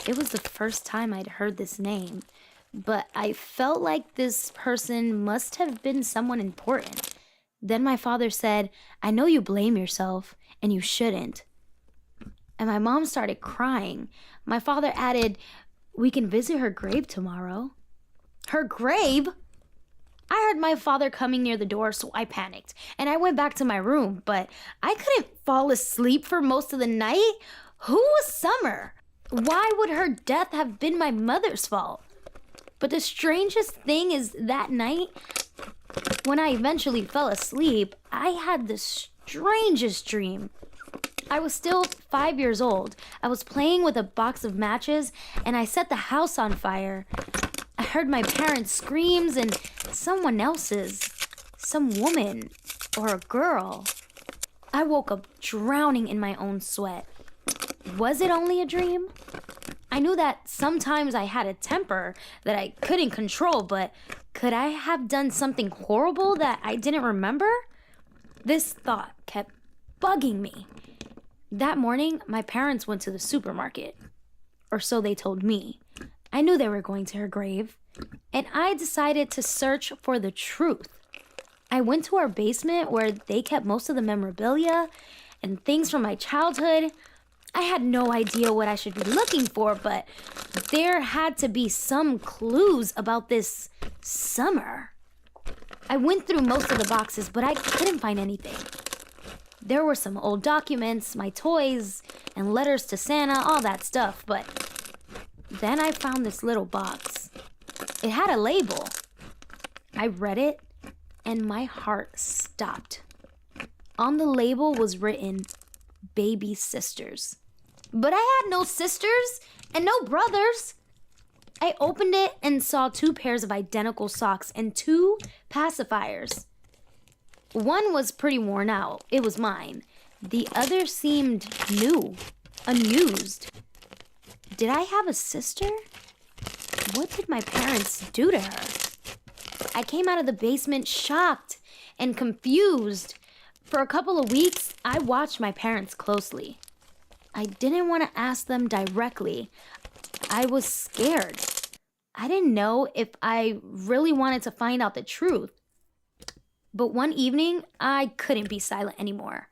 It was the first time I'd heard this name, but I felt like this person must have been someone important. Then my father said, "I know you blame yourself, and you shouldn't." And my mom started crying. My father added, "We can visit her grave tomorrow." Her grave? I heard my father coming near the door, so I panicked, and I went back to my room, but I couldn't fall asleep for most of the night. Who was Summer? Why would her death have been my mother's fault? But the strangest thing is that night, when I eventually fell asleep, I had the strangest dream. I was still 5 years old. I was playing with a box of matches, and I set the house on fire. I heard my parents' screams and someone else's, some woman or a girl. I woke up drowning in my own sweat. Was it only a dream? I knew that sometimes I had a temper that I couldn't control, but could I have done something horrible that I didn't remember? This thought kept bugging me. That morning, my parents went to the supermarket, or so they told me. I knew they were going to her grave, and I decided to search for the truth. I went to our basement where they kept most of the memorabilia and things from my childhood. I had no idea what I should be looking for, but there had to be some clues about this Summer. I went through most of the boxes, but I couldn't find anything. There were some old documents, my toys, and letters to Santa, all that stuff, but then I found this little box. It had a label. I read it, and my heart stopped. On the label was written, "Baby sisters." But I had no sisters and no brothers. I opened it and saw 2 pairs of identical socks and 2 pacifiers. One was pretty worn out. It was mine. The other seemed new, unused. Did I have a sister? What did my parents do to her? I came out of the basement shocked and confused. For a couple of weeks, I watched my parents closely. I didn't want to ask them directly. I was scared. I didn't know if I really wanted to find out the truth. But one evening, I couldn't be silent anymore.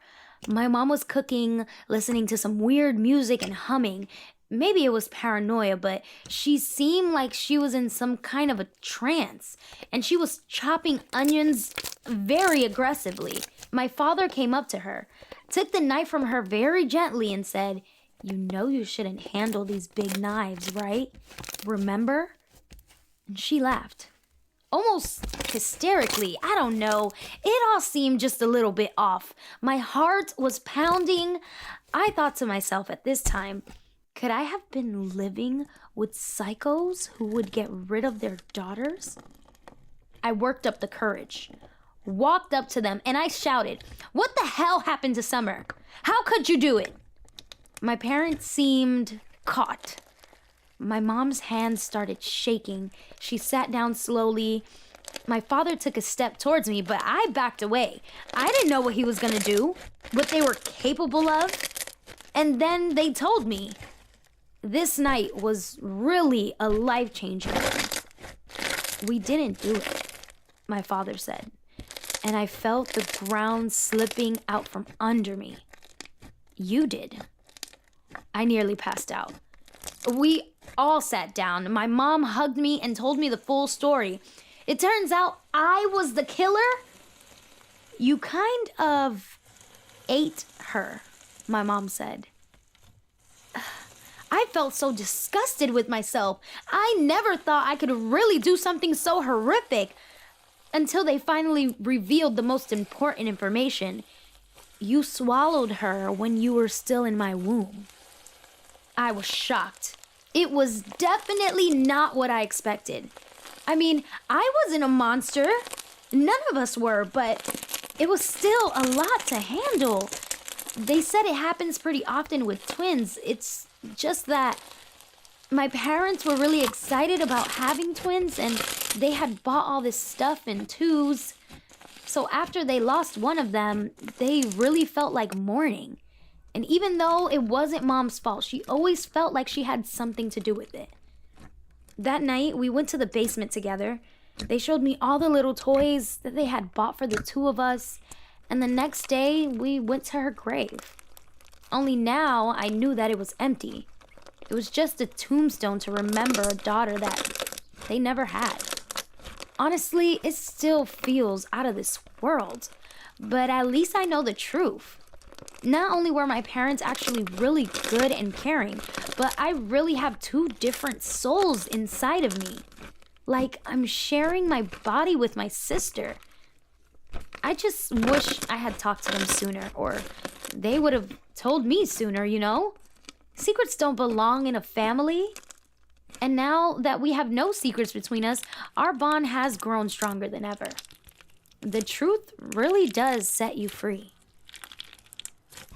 My mom was cooking, listening to some weird music and humming. Maybe it was paranoia, but she seemed like she was in some kind of a trance, and she was chopping onions very aggressively. My father came up to her, took the knife from her very gently and said, "You know you shouldn't handle these big knives, right? Remember?" And she laughed. almost hysterically. I don't know. It all seemed just a little bit off. My heart was pounding. I thought to myself at this time, could I have been living with psychos who would get rid of their daughters? I worked up the courage, walked up to them, and I shouted, "What the hell happened to Summer? How could you do it?" My parents seemed caught. My mom's hands started shaking. She sat down slowly. My father took a step towards me, but I backed away. I didn't know what he was gonna do, what they were capable of. And then they told me. This night was really a life-changing one. "We didn't do it," my father said, and I felt the ground slipping out from under me. "You did." I nearly passed out. We all sat down. My mom hugged me and told me the full story. It turns out I was the killer. "You kind of ate her," my mom said. I felt so disgusted with myself. I never thought I could really do something so horrific until they finally revealed the most important information. "You swallowed her when you were still in my womb." I was shocked. It was definitely not what I expected. I mean, I wasn't a monster. None of us were, but it was still a lot to handle. They said it happens pretty often with twins. It's just that my parents were really excited about having twins, and they had bought all this stuff in twos. So after they lost one of them, they really felt like mourning. And even though it wasn't Mom's fault, she always felt like she had something to do with it. That night, we went to the basement together. They showed me all the little toys that they had bought for the two of us. And the next day, we went to her grave. Only now, I knew that it was empty. It was just a tombstone to remember a daughter that they never had. Honestly, it still feels out of this world. But at least I know the truth. Not only were my parents actually really good and caring, but I really have two different souls inside of me. Like I'm sharing my body with my sister. I just wish I had talked to them sooner, or they would have told me sooner, you know? Secrets don't belong in a family. And now that we have no secrets between us, our bond has grown stronger than ever. The truth really does set you free.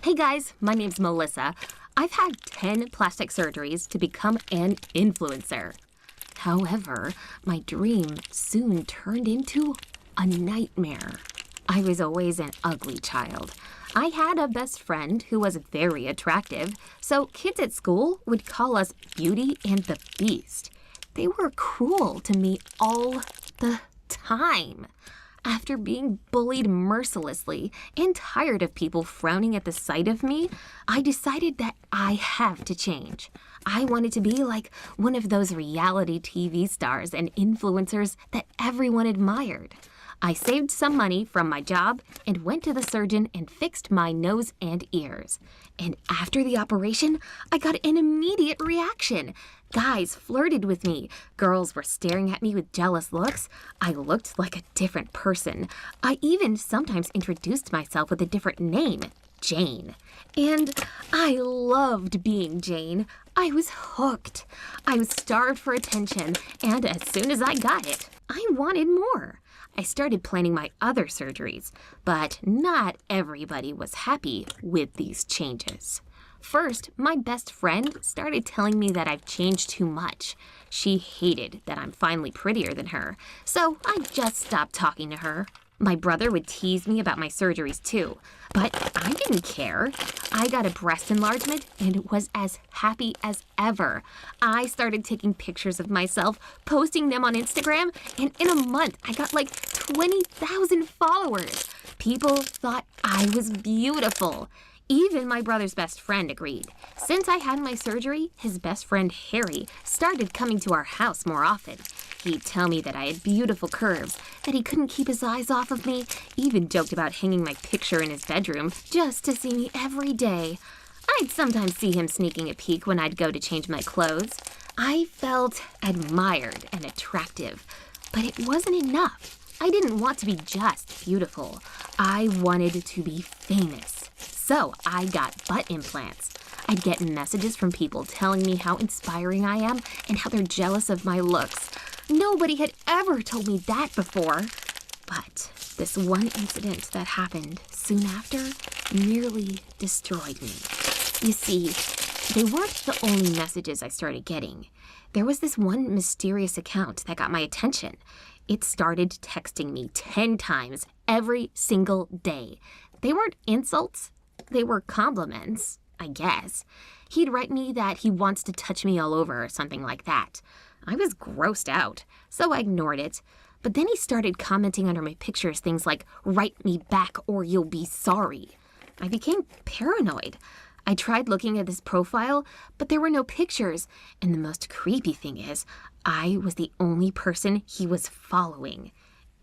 Hey guys, my name's Melissa. I've had 10 plastic surgeries to become an influencer. However, my dream soon turned into a nightmare. I was always an ugly child. I had a best friend who was very attractive, so kids at school would call us Beauty and the Beast. They were cruel to me all the time. After being bullied mercilessly and tired of people frowning at the sight of me, I decided that I have to change. I wanted to be like one of those reality TV stars and influencers that everyone admired. I saved some money from my job and went to the surgeon and fixed my nose and ears. And after the operation, I got an immediate reaction. Guys flirted with me. Girls were staring at me with jealous looks. I looked like a different person. I even sometimes introduced myself with a different name, Jane. And I loved being Jane. I was hooked. I was starved for attention, and as soon as I got it, I wanted more. I started planning my other surgeries, but not everybody was happy with these changes. First, my best friend started telling me that I've changed too much. She hated that I'm finally prettier than her, so I just stopped talking to her. My brother would tease me about my surgeries too, but I didn't care. I got a breast enlargement and was as happy as ever. I started taking pictures of myself, posting them on Instagram, and in a month I got like 20,000 followers. People thought I was beautiful. Even my brother's best friend agreed. Since I had my surgery, his best friend Harry started coming to our house more often. He'd tell me that I had beautiful curves, that he couldn't keep his eyes off of me, even joked about hanging my picture in his bedroom just to see me every day. I'd sometimes see him sneaking a peek when I'd go to change my clothes. I felt admired and attractive. But it wasn't enough. I didn't want to be just beautiful. I wanted to be famous. So I got butt implants. I'd get messages from people telling me how inspiring I am and how they're jealous of my looks. Nobody had ever told me that before. But this one incident that happened soon after nearly destroyed me. You see, they weren't the only messages I started getting. There was this one mysterious account that got my attention. It started texting me 10 times every single day. They weren't insults. They were compliments, I guess. He'd write me that he wants to touch me all over or something like that. I was grossed out, so I ignored it. But then he started commenting under my pictures things like, "Write me back or you'll be sorry." I became paranoid. I tried looking at his profile, but there were no pictures. And the most creepy thing is, I was the only person he was following.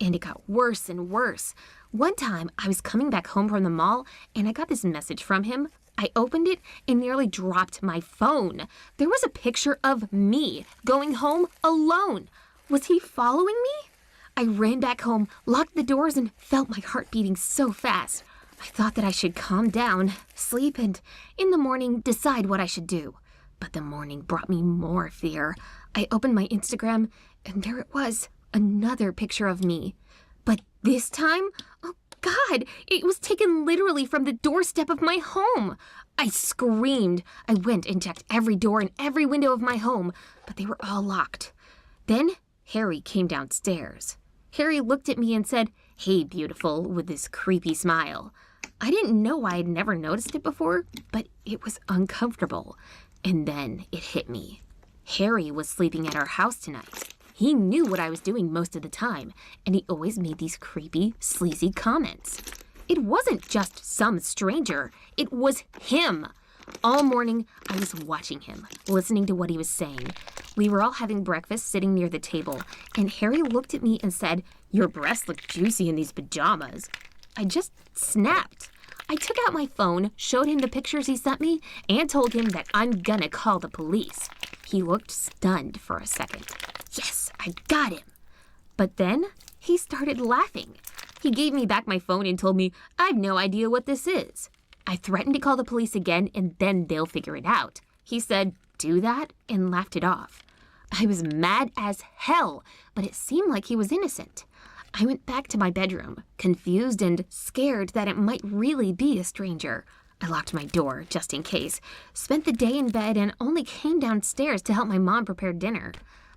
And it got worse and worse. One time, I was coming back home from the mall, and I got this message from him. I opened it and nearly dropped my phone. There was a picture of me going home alone. Was he following me? I ran back home, locked the doors, and felt my heart beating so fast. I thought that I should calm down, sleep, and in the morning decide what I should do. But the morning brought me more fear. I opened my Instagram, and there it was, another picture of me. But this time, oh God, it was taken literally from the doorstep of my home. I screamed. I went and checked every door and every window of my home, but they were all locked. Then Harry came downstairs. Harry looked at me and said, "Hey, beautiful," with this creepy smile. I didn't know why I'd never noticed it before, but it was uncomfortable. And then it hit me. Harry was sleeping at our house tonight. He knew what I was doing most of the time, and he always made these creepy, sleazy comments. It wasn't just some stranger, it was him. All morning, I was watching him, listening to what he was saying. We were all having breakfast sitting near the table, and Harry looked at me and said, "Your breasts look juicy in these pajamas." I just snapped. I took out my phone, showed him the pictures he sent me, and told him that I'm gonna call the police. He looked stunned for a second. Yes, I got him. But then he started laughing. He gave me back my phone and told me, "I've no idea what this is." I threatened to call the police again and then they'll figure it out. He said, "Do that," and laughed it off. I was mad as hell, but it seemed like he was innocent. I went back to my bedroom, confused and scared that it might really be a stranger. I locked my door just in case, spent the day in bed, and only came downstairs to help my mom prepare dinner.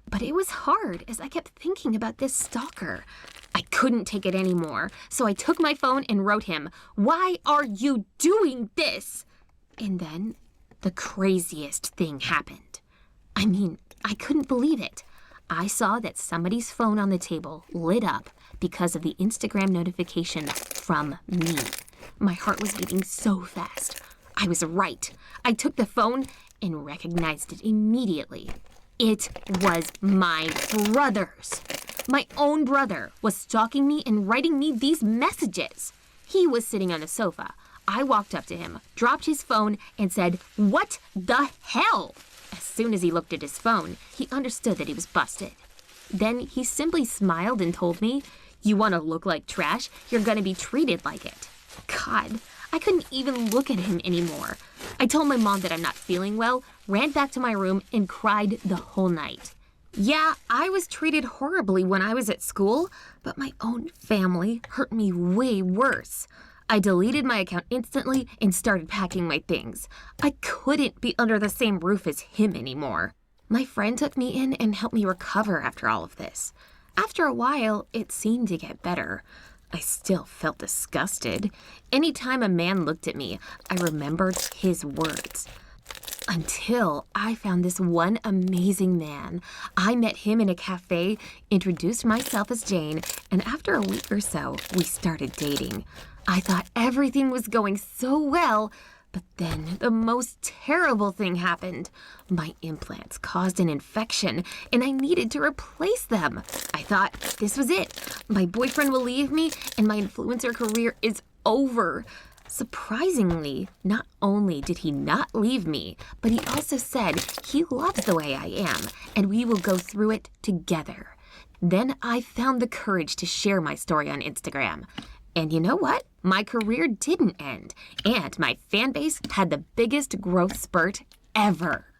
But it was hard as I kept thinking about this stalker. I couldn't take it anymore, so I took my phone and wrote him, "Why are you doing this?" And then the craziest thing happened. I mean, I couldn't believe it. I saw that somebody's phone on the table lit up because of the Instagram notification from me. My heart was beating so fast. I was right. I took the phone and recognized it immediately. It was my brother's. My own brother was stalking me and writing me these messages. He was sitting on the sofa. I walked up to him, dropped his phone, and said, "What the hell?" As soon as he looked at his phone, he understood that he was busted. Then he simply smiled and told me, "You want to look like trash? You're going to be treated like it." God, I couldn't even look at him anymore. I told my mom that I'm not feeling well, ran back to my room, and cried the whole night. Yeah, I was treated horribly when I was at school, but my own family hurt me way worse. I deleted my account instantly and started packing my things. I couldn't be under the same roof as him anymore. My friend took me in and helped me recover after all of this. After a while, it seemed to get better. I still felt disgusted. Anytime a man looked at me, I remembered his words. Until I found this one amazing man. I met him in a cafe, introduced myself as Jane, and after a week or so, we started dating. I thought everything was going so well, but then the most terrible thing happened. My implants caused an infection, and I needed to replace them. I thought this was it. My boyfriend will leave me, and my influencer career is over. Surprisingly, not only did he not leave me, but he also said he loves the way I am, and we will go through it together. Then I found the courage to share my story on Instagram. And you know what? My career didn't end, and my fan base had the biggest growth spurt ever.